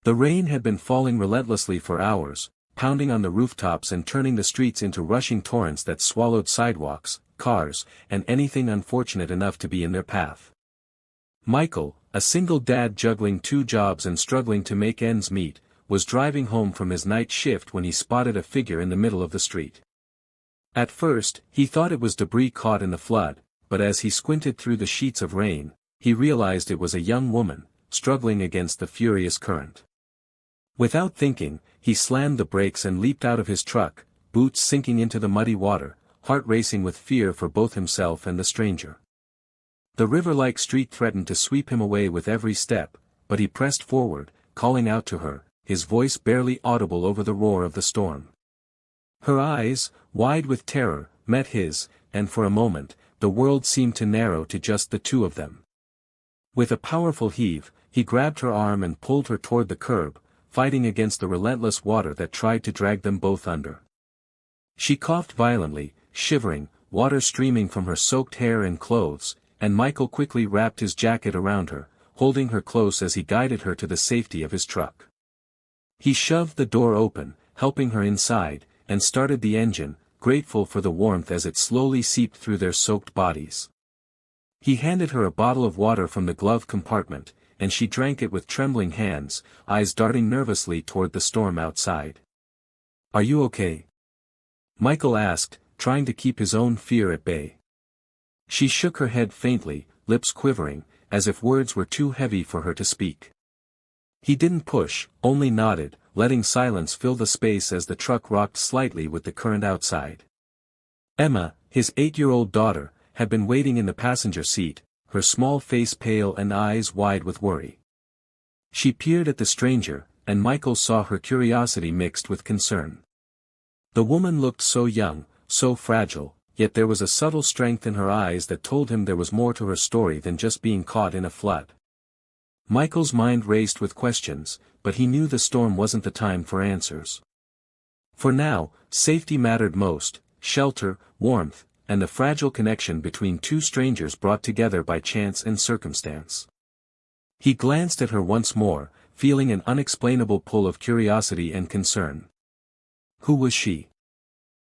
The rain had been falling relentlessly for hours, pounding on the rooftops and turning the streets into rushing torrents that swallowed sidewalks, cars, and anything unfortunate enough to be in their path. Michael, a single dad juggling 2 jobs and struggling to make ends meet, was driving home from his night shift when he spotted a figure in the middle of the street. At first, he thought it was debris caught in the flood, but as he squinted through the sheets of rain, he realized it was a young woman, struggling against the furious current. Without thinking, he slammed the brakes and leaped out of his truck, boots sinking into the muddy water, heart racing with fear for both himself and the stranger. The river-like street threatened to sweep him away with every step, but he pressed forward, calling out to her, his voice barely audible over the roar of the storm. Her eyes, wide with terror, met his, and for a moment, the world seemed to narrow to just the two of them. With a powerful heave, he grabbed her arm and pulled her toward the curb, fighting against the relentless water that tried to drag them both under. She coughed violently, shivering, water streaming from her soaked hair and clothes, and Michael quickly wrapped his jacket around her, holding her close as he guided her to the safety of his truck. He shoved the door open, helping her inside, and started the engine, grateful for the warmth as it slowly seeped through their soaked bodies. He handed her a bottle of water from the glove compartment, and she drank it with trembling hands, eyes darting nervously toward the storm outside. "Are you okay?" Michael asked, trying to keep his own fear at bay. She shook her head faintly, lips quivering, as if words were too heavy for her to speak. He didn't push, only nodded, letting silence fill the space as the truck rocked slightly with the current outside. Emma, his 8-year-old daughter, had been waiting in the passenger seat, her small face pale and eyes wide with worry. She peered at the stranger, and Michael saw her curiosity mixed with concern. The woman looked so young, so fragile, yet there was a subtle strength in her eyes that told him there was more to her story than just being caught in a flood. Michael's mind raced with questions, but he knew the storm wasn't the time for answers. For now, safety mattered most, shelter, warmth, and the fragile connection between two strangers brought together by chance and circumstance. He glanced at her once more, feeling an unexplainable pull of curiosity and concern. Who was she?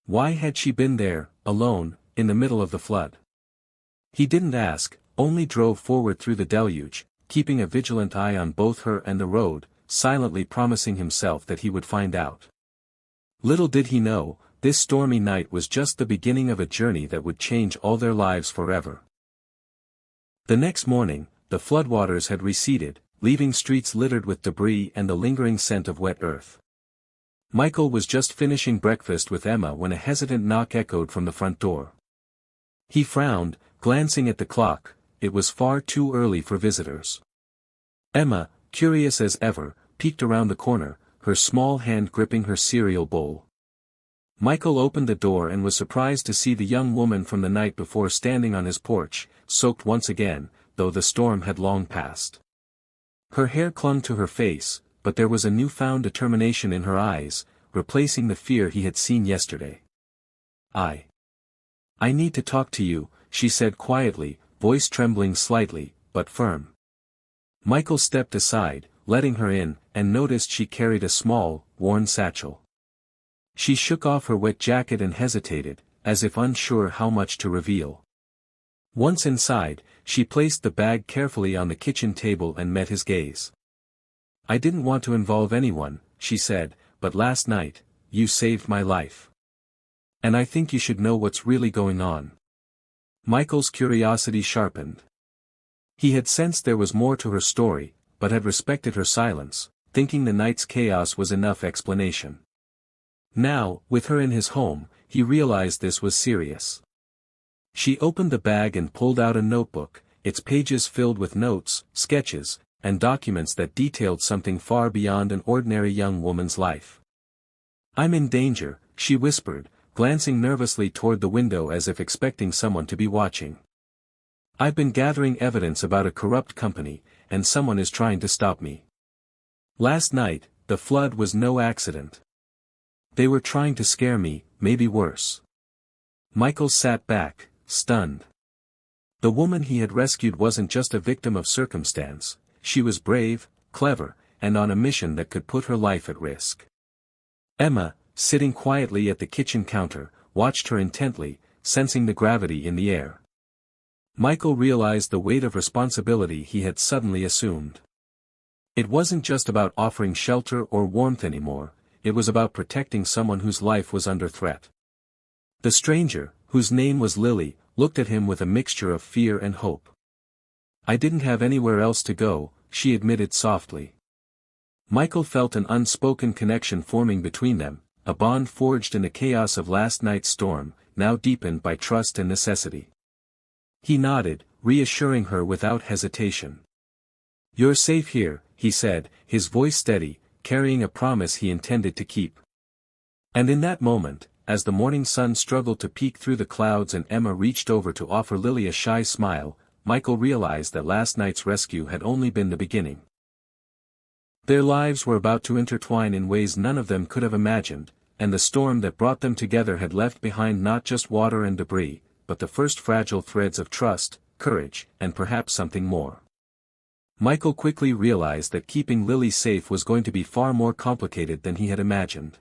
Why had she been there, alone, in the middle of the flood? He didn't ask, only drove forward through the deluge, keeping a vigilant eye on both her and the road, silently promising himself that he would find out. Little did he know, this stormy night was just the beginning of a journey that would change all their lives forever. The next morning, the floodwaters had receded, leaving streets littered with debris and the lingering scent of wet earth. Michael was just finishing breakfast with Emma when a hesitant knock echoed from the front door. He frowned, glancing at the clock. It was far too early for visitors. Emma, curious as ever, peeked around the corner, her small hand gripping her cereal bowl. Michael opened the door and was surprised to see the young woman from the night before standing on his porch, soaked once again, though the storm had long passed. Her hair clung to her face, but there was a newfound determination in her eyes, replacing the fear he had seen yesterday. I need to talk to you," she said quietly, voice trembling slightly, but firm. Michael stepped aside, letting her in, and noticed she carried a small, worn satchel. She shook off her wet jacket and hesitated, as if unsure how much to reveal. Once inside, she placed the bag carefully on the kitchen table and met his gaze. "I didn't want to involve anyone," she said, "but last night, you saved my life. And I think you should know what's really going on." Michael's curiosity sharpened. He had sensed there was more to her story, but had respected her silence, thinking the night's chaos was enough explanation. Now, with her in his home, he realized this was serious. She opened the bag and pulled out a notebook, its pages filled with notes, sketches, and documents that detailed something far beyond an ordinary young woman's life. "I'm in danger," she whispered, glancing nervously toward the window as if expecting someone to be watching. "I've been gathering evidence about a corrupt company, and someone is trying to stop me. Last night, the flood was no accident. They were trying to scare me, maybe worse." Michael sat back, stunned. The woman he had rescued wasn't just a victim of circumstance, she was brave, clever, and on a mission that could put her life at risk. Emma, sitting quietly at the kitchen counter, watched her intently, sensing the gravity in the air. Michael realized the weight of responsibility he had suddenly assumed. It wasn't just about offering shelter or warmth anymore, it was about protecting someone whose life was under threat. The stranger, whose name was Lily, looked at him with a mixture of fear and hope. "I didn't have anywhere else to go," she admitted softly. Michael felt an unspoken connection forming between them, a bond forged in the chaos of last night's storm, now deepened by trust and necessity. He nodded, reassuring her without hesitation. "You're safe here," he said, his voice steady, carrying a promise he intended to keep. And in that moment, as the morning sun struggled to peek through the clouds and Emma reached over to offer Lily a shy smile, Michael realized that last night's rescue had only been the beginning. Their lives were about to intertwine in ways none of them could have imagined, and the storm that brought them together had left behind not just water and debris, but the first fragile threads of trust, courage, and perhaps something more. Michael quickly realized that keeping Lily safe was going to be far more complicated than he had imagined.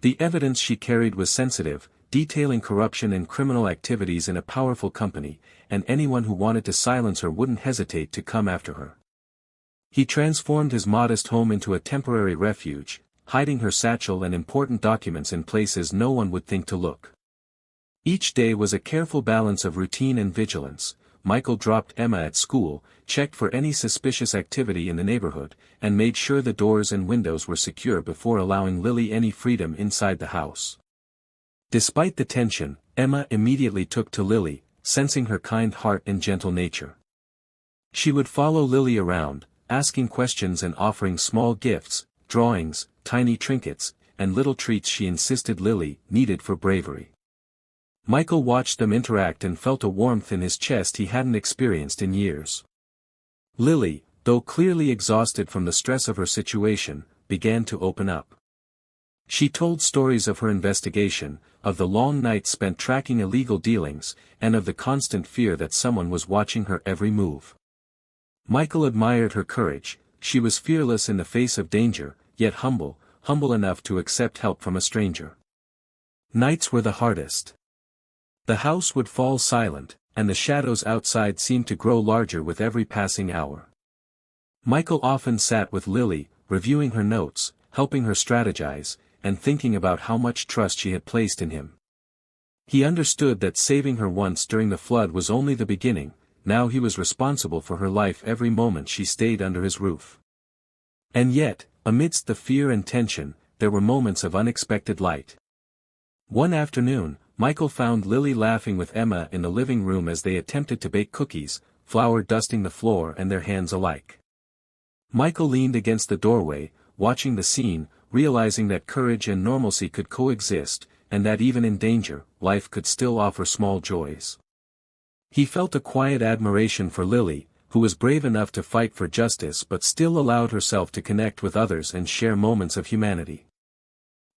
The evidence she carried was sensitive, detailing corruption and criminal activities in a powerful company, and anyone who wanted to silence her wouldn't hesitate to come after her. He transformed his modest home into a temporary refuge, hiding her satchel and important documents in places no one would think to look. Each day was a careful balance of routine and vigilance. Michael dropped Emma at school, checked for any suspicious activity in the neighborhood, and made sure the doors and windows were secure before allowing Lily any freedom inside the house. Despite the tension, Emma immediately took to Lily, sensing her kind heart and gentle nature. She would follow Lily around, asking questions and offering small gifts, drawings, tiny trinkets, and little treats she insisted Lily needed for bravery. Michael watched them interact and felt a warmth in his chest he hadn't experienced in years. Lily, though clearly exhausted from the stress of her situation, began to open up. She told stories of her investigation, of the long nights spent tracking illegal dealings, and of the constant fear that someone was watching her every move. Michael admired her courage. She was fearless in the face of danger, yet humble enough to accept help from a stranger. Nights were the hardest. The house would fall silent, and the shadows outside seemed to grow larger with every passing hour. Michael often sat with Lily, reviewing her notes, helping her strategize, and thinking about how much trust she had placed in him. He understood that saving her once during the flood was only the beginning. Now he was responsible for her life every moment she stayed under his roof. And yet, amidst the fear and tension, there were moments of unexpected light. One afternoon, Michael found Lily laughing with Emma in the living room as they attempted to bake cookies, flour dusting the floor and their hands alike. Michael leaned against the doorway, watching the scene, realizing that courage and normalcy could coexist, and that even in danger, life could still offer small joys. He felt a quiet admiration for Lily, who was brave enough to fight for justice but still allowed herself to connect with others and share moments of humanity.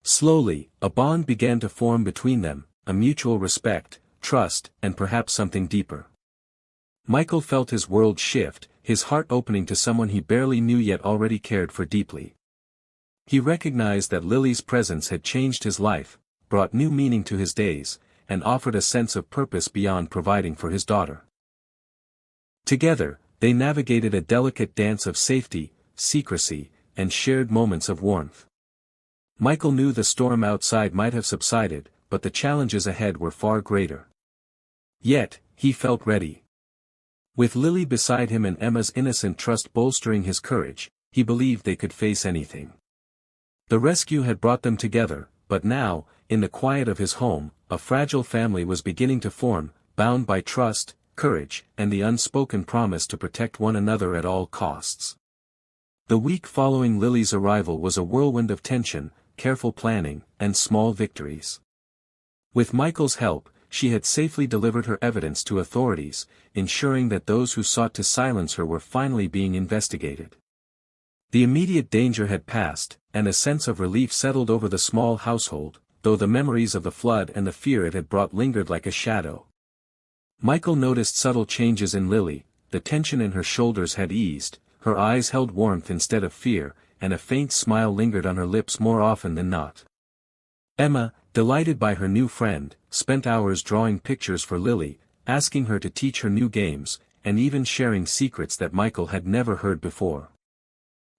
Slowly, a bond began to form between them, a mutual respect, trust, and perhaps something deeper. Michael felt his world shift, his heart opening to someone he barely knew yet already cared for deeply. He recognized that Lily's presence had changed his life, brought new meaning to his days, and offered a sense of purpose beyond providing for his daughter. Together, they navigated a delicate dance of safety, secrecy, and shared moments of warmth. Michael knew the storm outside might have subsided, but the challenges ahead were far greater. Yet, he felt ready. With Lily beside him and Emma's innocent trust bolstering his courage, he believed they could face anything. The rescue had brought them together, but now, in the quiet of his home, a fragile family was beginning to form, bound by trust, courage, and the unspoken promise to protect one another at all costs. The week following Lily's arrival was a whirlwind of tension, careful planning, and small victories. With Michael's help, she had safely delivered her evidence to authorities, ensuring that those who sought to silence her were finally being investigated. The immediate danger had passed, and a sense of relief settled over the small household, though the memories of the flood and the fear it had brought lingered like a shadow. Michael noticed subtle changes in Lily. The tension in her shoulders had eased, her eyes held warmth instead of fear, and a faint smile lingered on her lips more often than not. Emma, delighted by her new friend, spent hours drawing pictures for Lily, asking her to teach her new games, and even sharing secrets that Michael had never heard before.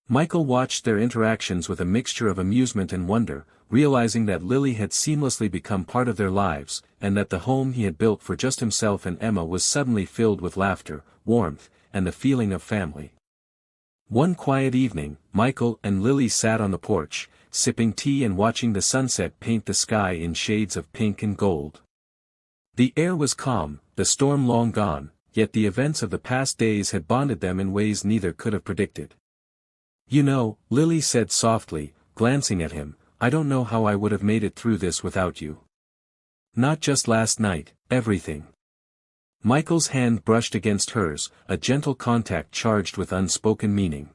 Michael watched their interactions with a mixture of amusement and wonder, realizing that Lily had seamlessly become part of their lives, and that the home he had built for just himself and Emma was suddenly filled with laughter, warmth, and the feeling of family. One quiet evening, Michael and Lily sat on the porch, sipping tea and watching the sunset paint the sky in shades of pink and gold. The air was calm, the storm long gone, yet the events of the past days had bonded them in ways neither could have predicted. "You know," Lily said softly, glancing at him, "I don't know how I would have made it through this without you. Not just last night, everything." Michael's hand brushed against hers, a gentle contact charged with unspoken meaning.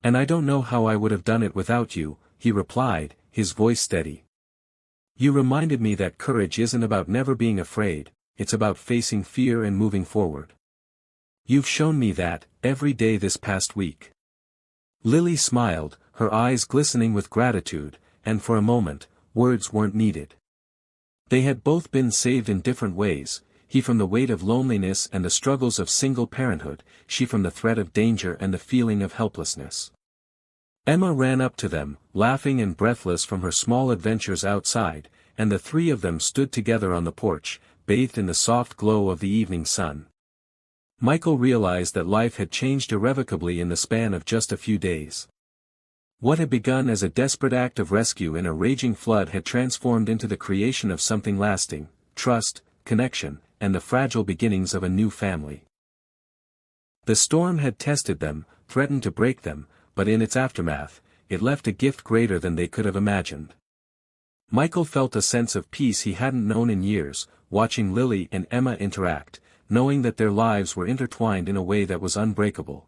"And I don't know how I would have done it without you," he replied, his voice steady. "You reminded me that courage isn't about never being afraid, it's about facing fear and moving forward. You've shown me that, every day this past week." Lily smiled, her eyes glistening with gratitude, and for a moment, words weren't needed. They had both been saved in different ways, he from the weight of loneliness and the struggles of single parenthood, she from the threat of danger and the feeling of helplessness. Emma ran up to them, laughing and breathless from her small adventures outside, and the three of them stood together on the porch, bathed in the soft glow of the evening sun. Michael realized that life had changed irrevocably in the span of just a few days. What had begun as a desperate act of rescue in a raging flood had transformed into the creation of something lasting, trust, connection, and the fragile beginnings of a new family. The storm had tested them, threatened to break them, but in its aftermath, it left a gift greater than they could have imagined. Michael felt a sense of peace he hadn't known in years, watching Lily and Emma interact, knowing that their lives were intertwined in a way that was unbreakable.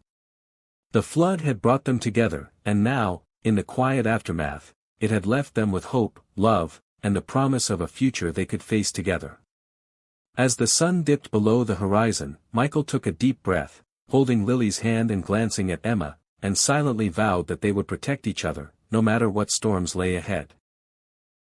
The flood had brought them together, and now, in the quiet aftermath, it had left them with hope, love, and the promise of a future they could face together. As the sun dipped below the horizon, Michael took a deep breath, holding Lily's hand and glancing at Emma, and silently vowed that they would protect each other, no matter what storms lay ahead.